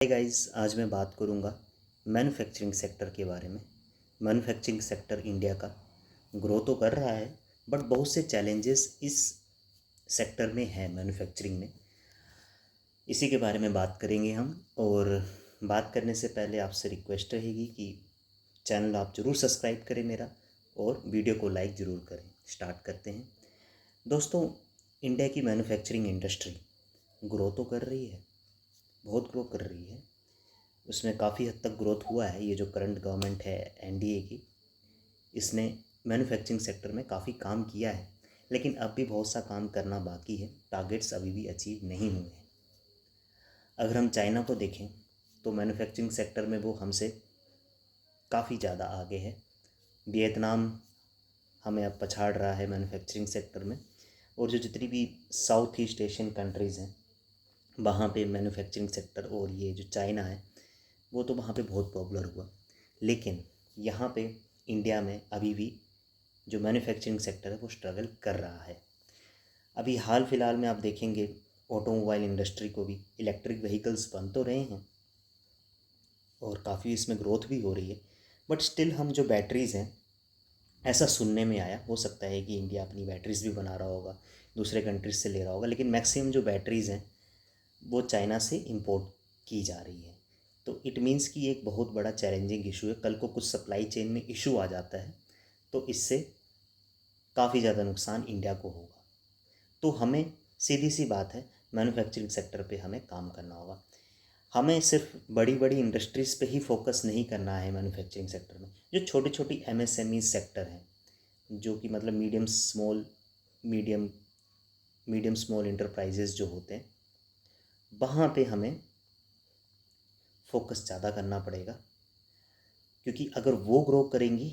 Hey guys, आज मैं बात करूँगा मैन्युफैक्चरिंग सेक्टर के बारे में। मैन्युफैक्चरिंग सेक्टर इंडिया का ग्रो तो कर रहा है, बट बहुत से चैलेंजेस इस सेक्टर में है, मैन्युफैक्चरिंग में। इसी के बारे में बात करेंगे हम। और बात करने से पहले आपसे रिक्वेस्ट रहेगी कि चैनल आप ज़रूर सब्सक्राइब करें मेरा, और वीडियो को लाइक ज़रूर करें। स्टार्ट करते हैं दोस्तों। इंडिया की मैन्युफैक्चरिंग इंडस्ट्री ग्रो तो कर रही है, बहुत ग्रो कर रही है। उसमें काफ़ी हद तक ग्रोथ हुआ है। ये जो करंट गवर्नमेंट है एनडीए की, इसने मैन्युफैक्चरिंग सेक्टर में काफ़ी काम किया है, लेकिन अब भी बहुत सा काम करना बाकी है। टारगेट्स अभी भी अचीव नहीं हुए हैं। अगर हम चाइना को देखें तो मैन्युफैक्चरिंग सेक्टर में वो हमसे काफ़ी ज़्यादा आगे है। वियतनाम हमें अब पछाड़ रहा है मैन्युफैक्चरिंग सेक्टर में। और जो जितनी भी साउथ ईस्ट एशियन कंट्रीज़ हैं, वहाँ पे मैन्युफैक्चरिंग सेक्टर, और ये जो चाइना है वो तो वहाँ पे बहुत पॉपुलर हुआ। लेकिन यहाँ पे इंडिया में अभी भी जो मैन्युफैक्चरिंग सेक्टर है वो स्ट्रगल कर रहा है। अभी हाल फिलहाल में आप देखेंगे ऑटोमोबाइल इंडस्ट्री को भी, इलेक्ट्रिक व्हीकल्स बन तो रहे हैं और काफ़ी इसमें ग्रोथ भी हो रही है, बट स्टिल हम जो बैटरीज़ हैं, ऐसा सुनने में आया, हो सकता है कि इंडिया अपनी बैटरीज़ भी बना रहा होगा, दूसरे कंट्रीज से ले रहा होगा, लेकिन मैक्सिमम जो बैटरीज़ हैं वो चाइना से इंपोर्ट की जा रही है। तो इट मीन्स कि एक बहुत बड़ा चैलेंजिंग इशू है। कल को कुछ सप्लाई चेन में इशू आ जाता है तो इससे काफ़ी ज़्यादा नुकसान इंडिया को होगा। तो हमें सीधी सी बात है, मैन्युफैक्चरिंग सेक्टर पे हमें काम करना होगा। हमें सिर्फ बड़ी बड़ी इंडस्ट्रीज़ पे ही फोकस नहीं करना है। मैन्युफैक्चरिंग सेक्टर में जो छोटी छोटी एमएसएमई सेक्टर हैं, जो कि मतलब मीडियम मीडियम स्मॉल इंटरप्राइजेज़ जो होते हैं, वहाँ पे हमें फोकस ज़्यादा करना पड़ेगा। क्योंकि अगर वो ग्रो करेंगी,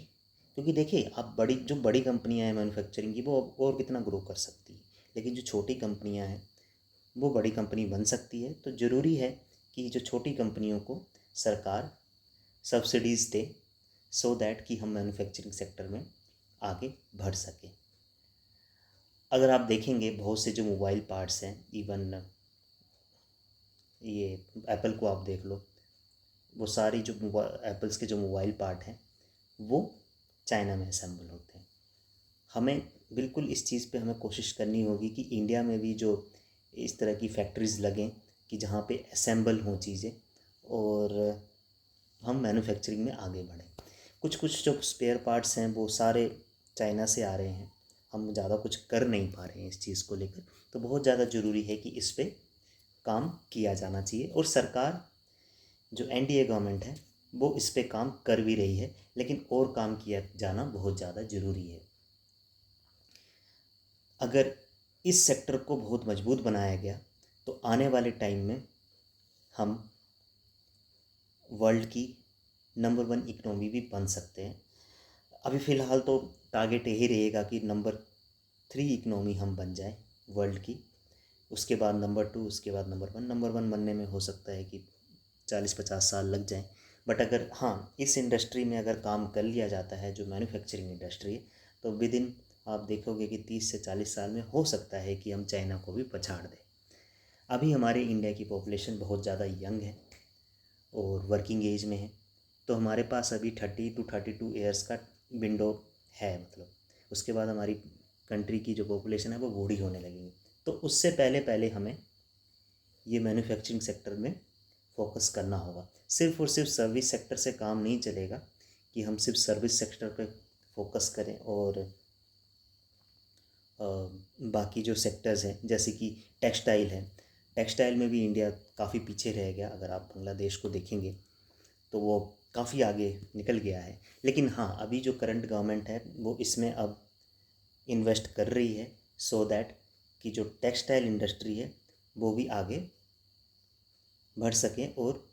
क्योंकि देखिए आप बड़ी कंपनियां हैं मैन्युफैक्चरिंग की, वो अब और कितना ग्रो कर सकती है, लेकिन जो छोटी कंपनियां हैं वो बड़ी कंपनी बन सकती है। तो ज़रूरी है कि जो छोटी कंपनियों को सरकार सब्सिडीज़ दे, सो दैट कि हम मैन्युफैक्चरिंग सेक्टर में आगे बढ़ सकें। अगर आप देखेंगे बहुत से जो मोबाइल पार्ट्स हैं, इवन ये एप्पल को आप देख लो, वो सारी जो एप्पल्स के जो मोबाइल पार्ट हैं वो चाइना में असेंबल होते हैं। हमें बिल्कुल इस चीज़ पे हमें कोशिश करनी होगी कि इंडिया में भी जो इस तरह की फैक्ट्रीज़ लगें कि जहाँ पे असेंबल हों चीज़ें, और हम मैन्युफैक्चरिंग में आगे बढ़ें। कुछ कुछ जो स्पेयर पार्ट्स हैं वो सारे चाइना से आ रहे हैं, हम ज़्यादा कुछ कर नहीं पा रहे हैं इस चीज़ को लेकर। तो बहुत ज़्यादा ज़रूरी है कि इस पर काम किया जाना चाहिए। और सरकार, जो एनडीए गवर्नमेंट है, वो इस पे काम कर भी रही है, लेकिन और काम किया जाना बहुत ज़्यादा ज़रूरी है। अगर इस सेक्टर को बहुत मजबूत बनाया गया तो आने वाले टाइम में हम वर्ल्ड की नंबर 1 इकनॉमी भी बन सकते हैं। अभी फ़िलहाल तो टारगेट यही रहेगा कि नंबर 3 इकनॉमी हम बन जाए वर्ल्ड की। उसके बाद नंबर 2, उसके बाद नंबर 1। नंबर 1 बनने में हो सकता है कि 40-50 साल लग जाएं। बट अगर हाँ, इस इंडस्ट्री में अगर काम कर लिया जाता है, जो मैन्युफैक्चरिंग इंडस्ट्री है, तो विद इन आप देखोगे कि 30 से 40 साल में हो सकता है कि हम चाइना को भी पछाड़ दें। अभी हमारे इंडिया की पॉपुलेशन बहुत ज़्यादा यंग है और वर्किंग एज में है, तो हमारे पास अभी 30 to 32 ईयर्स का विंडो है। मतलब उसके बाद हमारी कंट्री की जो पॉपुलेशन है वो बूढ़ी होने लगेगी। तो उससे पहले पहले हमें ये मैन्युफैक्चरिंग सेक्टर में फोकस करना होगा। सिर्फ़ और सिर्फ सर्विस सेक्टर से काम नहीं चलेगा कि हम सिर्फ सर्विस सेक्टर पे फोकस करें, और बाकी जो सेक्टर्स हैं जैसे कि टेक्सटाइल है, टेक्सटाइल में भी इंडिया काफ़ी पीछे रह गया। अगर आप बांग्लादेश को देखेंगे तो वो काफ़ी आगे निकल गया है। लेकिन हाँ, अभी जो करंट गवर्नमेंट है वो इसमें अब इन्वेस्ट कर रही है, सो दैट कि जो टेक्सटाइल इंडस्ट्री है वो भी आगे बढ़ सकें और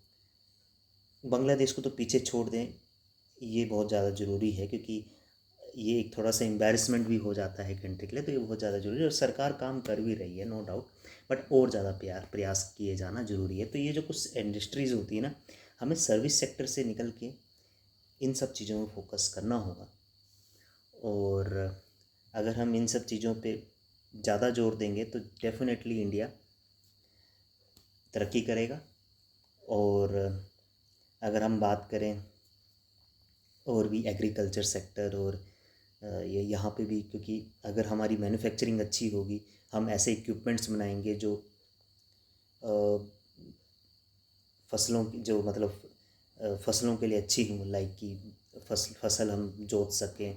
बांग्लादेश को तो पीछे छोड़ दें। ये बहुत ज़्यादा ज़रूरी है, क्योंकि ये एक थोड़ा सा एम्बैरसमेंट भी हो जाता है कंट्री के लिए। तो ये बहुत ज़्यादा ज़रूरी है, और सरकार काम कर भी रही है, नो डाउट, बट और ज़्यादा प्रयास किए जाना ज़रूरी है। तो ये जो कुछ इंडस्ट्रीज़ होती है ना, हमें सर्विस सेक्टर से निकल के इन सब चीज़ों में फोकस करना होगा। और अगर हम इन सब चीज़ों पे ज़्यादा जोर देंगे तो डेफिनेटली इंडिया तरक्की करेगा। और अगर हम बात करें और भी एग्रीकल्चर सेक्टर और ये यहाँ पे भी, क्योंकि अगर हमारी मैन्युफैक्चरिंग अच्छी होगी, हम ऐसे इक्विपमेंट्स बनाएंगे जो फसलों की जो मतलब फसलों के लिए अच्छी हो, लाइक कि फसल हम जोत सकें,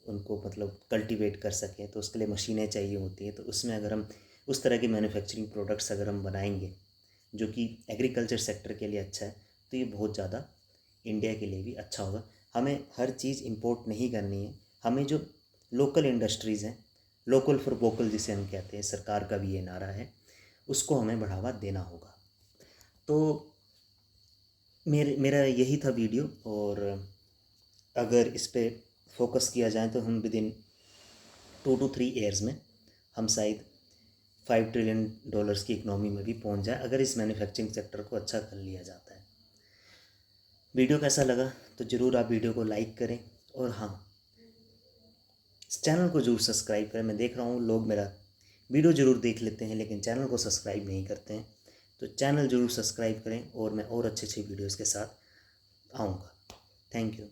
उनको मतलब कल्टीवेट कर सकें, तो उसके लिए मशीनें चाहिए होती हैं। तो उसमें अगर हम उस तरह के मैन्युफैक्चरिंग प्रोडक्ट्स अगर हम बनाएंगे जो कि एग्रीकल्चर सेक्टर के लिए अच्छा है, तो ये बहुत ज़्यादा इंडिया के लिए भी अच्छा होगा। हमें हर चीज़ इंपोर्ट नहीं करनी है, हमें जो लोकल इंडस्ट्रीज़ हैं, लोकल फॉर वोकल जिसे हम कहते हैं, सरकार का भी ये नारा है, उसको हमें बढ़ावा देना होगा। तो मेरा यही था वीडियो। और अगर इस पे फोकस किया जाए तो हम विद इन 2 to 3 years में हम शायद $5 ट्रिलियन की इकनॉमी में भी पहुंच जाए, अगर इस मैन्युफैक्चरिंग सेक्टर को अच्छा कर लिया जाता है। वीडियो कैसा लगा तो ज़रूर आप वीडियो को लाइक करें, और हाँ, इस चैनल को ज़रूर सब्सक्राइब करें। मैं देख रहा हूँ लोग मेरा वीडियो ज़रूर देख लेते हैं लेकिन चैनल को सब्सक्राइब नहीं करते हैं, तो चैनल ज़रूर सब्सक्राइब करें और मैं और अच्छे अच्छे वीडियोज़ के साथ आऊँगा। Thank you.